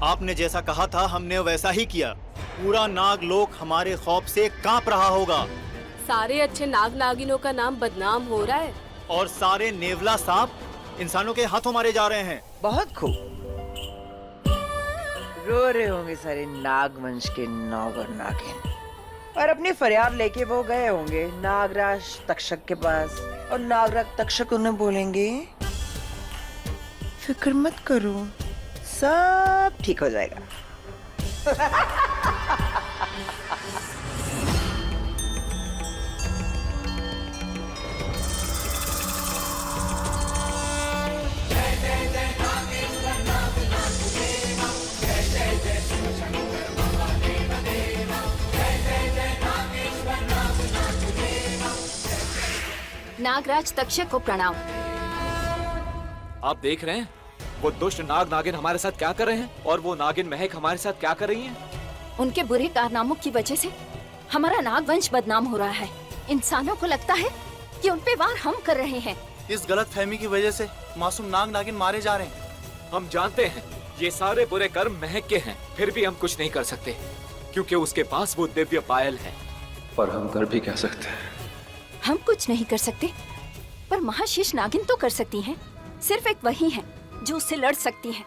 आपने जैसा कहा था हमने वैसा ही किया। पूरा नागलोक हमारे खौफ से कांप रहा होगा। सारे अच्छे नाग नागिनों का नाम बदनाम हो रहा है और सारे नेवला सांप इंसानों के हाथों मारे जा रहे हैं। बहुत खूब। रो रहे होंगे सारे नागवंश के नाग और नागिन, और अपनी फरियाद लेके वो गए होंगे नागराज तक्षक के पास, और नागराज तक्षक उन्हें बोलेंगे फिक्र मत करो, सब ठीक हो जाएगा। नागराज तक्षक को प्रणाम। आप देख रहे हैं वो दुष्ट नाग नागिन हमारे साथ क्या कर रहे हैं, और वो नागिन महक हमारे साथ क्या कर रही हैं। उनके बुरे कारनामों की वजह से हमारा नागवंश बदनाम हो रहा है। इंसानों को लगता है कि उन पे वार हम कर रहे हैं। इस गलत फहमी की वजह से मासूम नाग नागिन मारे जा रहे हैं। हम जानते हैं ये सारे बुरे कर्म महक के हैं, फिर भी हम कुछ नहीं कर सकते क्योंकि उसके पास वो दिव्य पायल है। पर हम कर भी क्या सकते हैं? हम कुछ नहीं कर सकते, पर महाशेष नागिन तो कर सकती हैं। सिर्फ एक वही है जो उससे लड़ सकती है,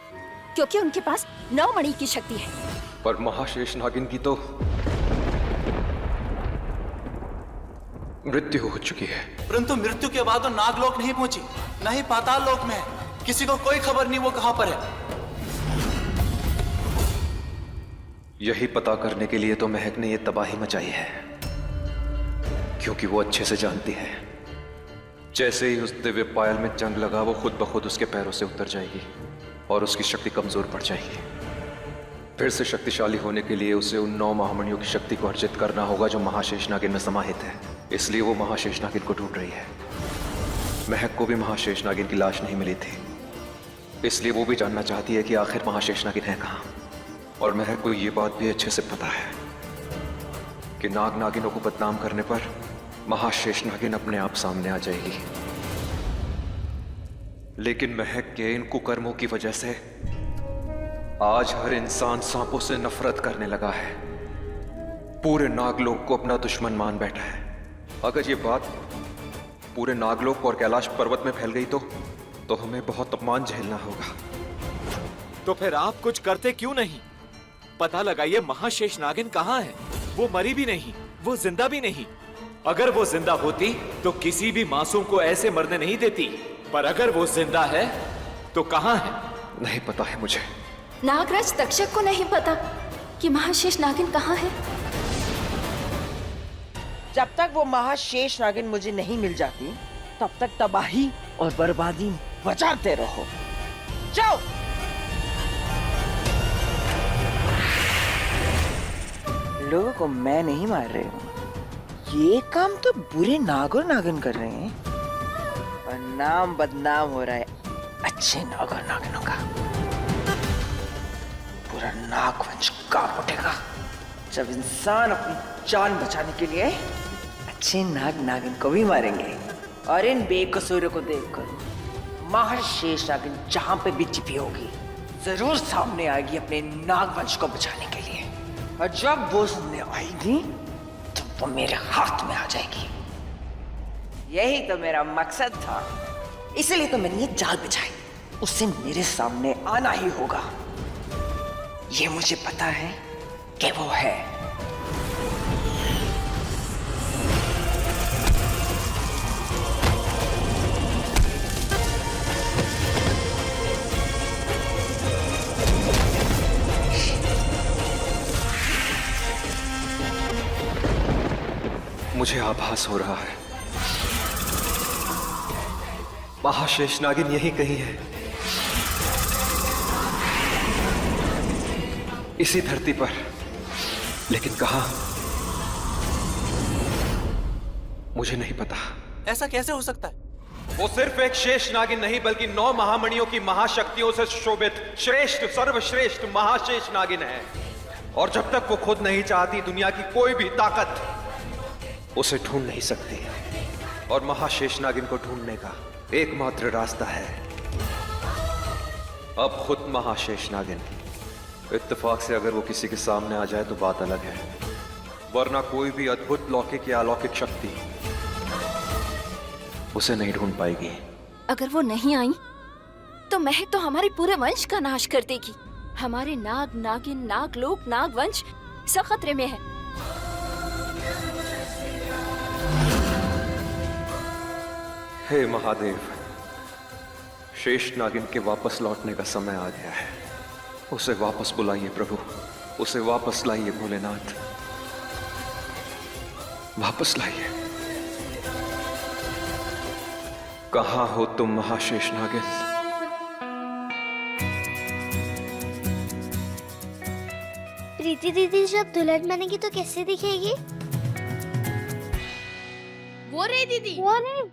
क्योंकि उनके पास 9 मणि की शक्ति है। पर महाशेष नागिन की तो मृत्यु हो चुकी है। परंतु मृत्यु के बाद वो नागलोक नहीं पहुंची, न ही पाताल लोक में है। किसी को कोई खबर नहीं वो कहां पर है। यही पता करने के लिए तो महक ने यह तबाही मचाई है, क्योंकि वो अच्छे से जानती है जैसे ही उस दिव्य पायल में जंग लगा वो खुद ब खुद उसके पैरों से उतर जाएगी और उसकी शक्ति कमजोर पड़ जाएगी। फिर से शक्तिशाली होने के लिए उसे उन 9 महामणियों की शक्ति को अर्जित करना होगा जो महाशेष नागिन में समाहित है। इसलिए वो महाशेष नागिन को ढूंढ रही है। महक को भी महाशेष नागिन की लाश नहीं मिली थी, इसलिए वो भी जानना चाहती है कि आखिर महाशेष नागिन है कहाँ। और महक को ये बात भी अच्छे से पता है कि नाग नागिनों को बदनाम करने पर महाशेष नागिन अपने आप सामने आ जाएगी। लेकिन महक के इन कुकर्मों की वजह से आज हर इंसान सांपों से नफरत करने लगा है, पूरे नागलोक को अपना दुश्मन मान बैठा है। अगर ये बात पूरे नागलोक और कैलाश पर्वत में फैल गई तो हमें बहुत अपमान झेलना होगा। तो फिर आप कुछ करते क्यों नहीं? पता लगाइए महाशेष नागिन कहाँ है। वो मरी भी नहीं, वो जिंदा भी नहीं। अगर वो जिंदा होती तो किसी भी मासूम को ऐसे मरने नहीं देती, पर अगर वो जिंदा है तो कहाँ है? नहीं पता है मुझे। नागराज तक्षक को नहीं पता कि महाशेष नागिन कहाँ है। जब तक वो महाशेष नागिन मुझे नहीं मिल जाती तब तक तबाही और बर्बादी बचाते रहो। जाओ। लोगों को मैं नहीं मार रही हूँ, ये काम तो बुरे नाग और नागिन कर रहे हैं, और नाम बदनाम हो रहा है अच्छे नाग और नागिनों का। पूरा नागवंश कांप उठेगा जब इंसान अपनी जान बचाने के लिए अच्छे नाग नागिन को भी मारेंगे। और इन बेकसूरों को देखकर महाशेष नागिन जहां पे भी छिपी होगी जरूर सामने आएगी अपने नागवंश को बचाने के लिए। और जब वो सामने आएगी तो वो मेरे हाथ में आ जाएगी। यही तो मेरा मकसद था, इसलिए तो मैंने ये जाल बिछाई। उससे मेरे सामने आना ही होगा। ये मुझे पता है कि वो है। मुझे आभास हो रहा है महाशेष नागिन यहीं कहीं है, इसी धरती पर। लेकिन कहां मुझे नहीं पता। ऐसा कैसे हो सकता है? वो सिर्फ एक शेष नागिन नहीं बल्कि 9 महामणियों की महाशक्तियों से शोभित श्रेष्ठ सर्वश्रेष्ठ महाशेष नागिन है। और जब तक वो खुद नहीं चाहती दुनिया की कोई भी ताकत उसे ढूंढ नहीं सकती। और महाशेष नागिन को ढूंढने का एकमात्र रास्ता है अब खुद महाशेष नागिन इत्तेफाक से अगर वो किसी के सामने आ जाए तो बात अलग है, वरना कोई भी अद्भुत लौकिक या अलौकिक शक्ति उसे नहीं ढूंढ पाएगी। अगर वो नहीं आई तो महक तो हमारे पूरे वंश का नाश कर देगी। हमारे नाग, नागिन, नागलोक, नागवंश सब खतरे में है। हे महादेव, शेष नागिन के वापस लौटने का समय आ गया है। उसे वापस बुलाइए प्रभु, उसे वापस लाइए भोलेनाथ, वापस लाइए। कहां हो तुम महाशेष नागिन? प्रीति दीदी जब दुल्हन बनेगी तो कैसे दिखेगी? वो रे दीदी। वो नहीं।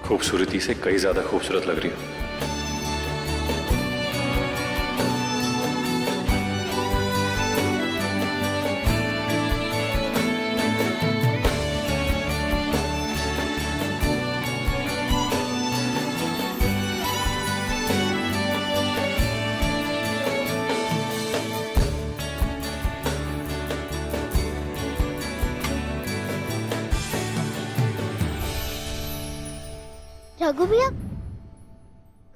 खूबसूरती से कई ज्यादा खूबसूरत लग रही हो। रघु भैया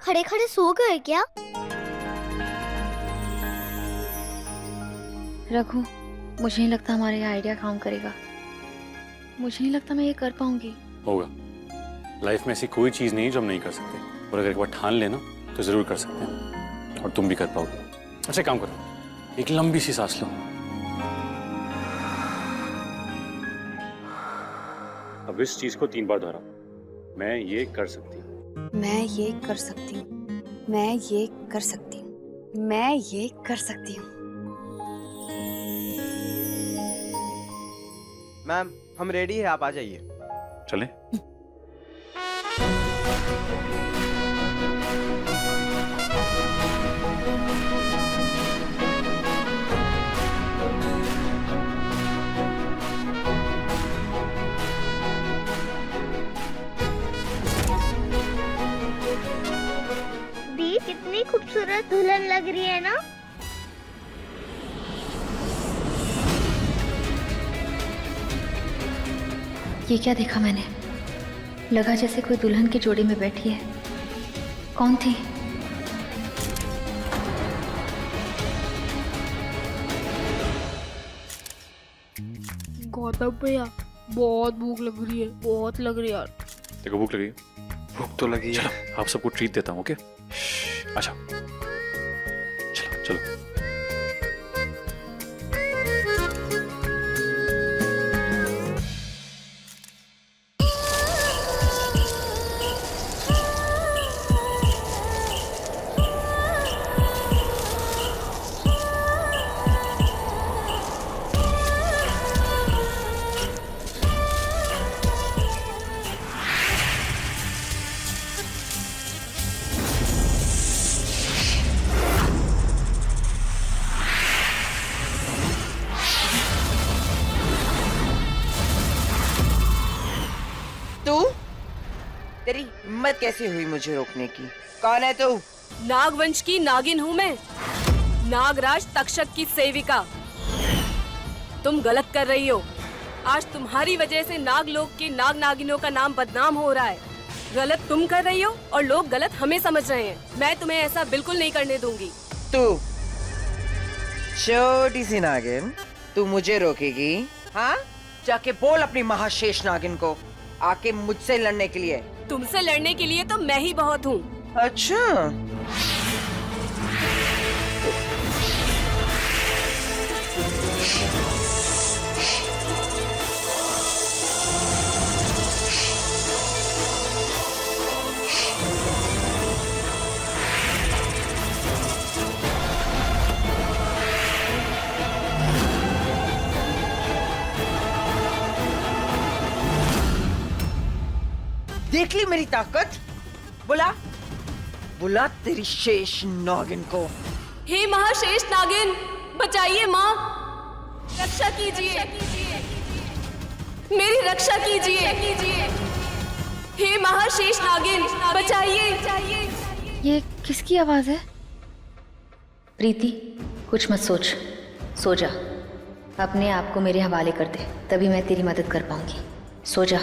खड़े खड़े सो गए क्या? रघु, मुझे नहीं लगता हमारा ये आइडिया काम करेगा। मुझे नहीं लगता मैं ये कर पाऊंगी। होगा। लाइफ में ऐसी कोई चीज नहीं है जो हम नहीं कर सकते, और अगर एक बार ठान लेना तो जरूर कर सकते हैं, और तुम भी कर पाओगे। अच्छा काम करो, एक लंबी सी सांस लो। अब इस चीज को 3 बार दोहराओ। मैं ये कर सकती हूँ, मैं ये कर सकती हूँ, मैं ये कर सकती हूँ, मैं ये कर सकती हूँ। मैम हम रेडी है, आप आ जाइए। चलें? दी कितनी खूबसूरत दुल्हन लग रही है ना? ये क्या देखा मैंने? लगा जैसे कोई दुल्हन की जोड़ी में बैठी है। कौन थी? गौतम भैया बहुत भूख लग रही है, बहुत लग रही है यार। देखो भूख लगी है? भूख तो लगी है। चलो आप सबको ट्रीट देता हूँ। ओके अच्छा चलो चलो। तेरी हिम्मत कैसे हुई मुझे रोकने की? कौन है तू? नागवंश की नागिन हूँ मैं, नागराज तक्षक की सेविका। तुम गलत कर रही हो। आज तुम्हारी वजह से नागलोक के नाग नागिनों का नाम बदनाम हो रहा है। गलत तुम कर रही हो और लोग गलत हमें समझ रहे हैं। मैं तुम्हें ऐसा बिल्कुल नहीं करने दूंगी। तू छोटी सी नागिन, तू मुझे रोकेगी? हाँ, जाके बोल अपनी महाशेष नागिन को आके मुझसे लड़ने के लिए। तुमसे लड़ने के लिए तो मैं ही बहुत हूँ। अच्छा, देख ली मेरी ताकत? बुला बुला तेरी शेष नागिन को। हे महाशेष नागिन, बचाइए माँ, रक्षा कीजिए, मेरी रक्षा कीजिए। हे महाशेष नागिन, बचाइए। ये किसकी आवाज है? प्रीति, कुछ मत सोच, सो जा। अपने आप को मेरे हवाले कर दे, तभी मैं तेरी मदद कर पाऊंगी। सो जा।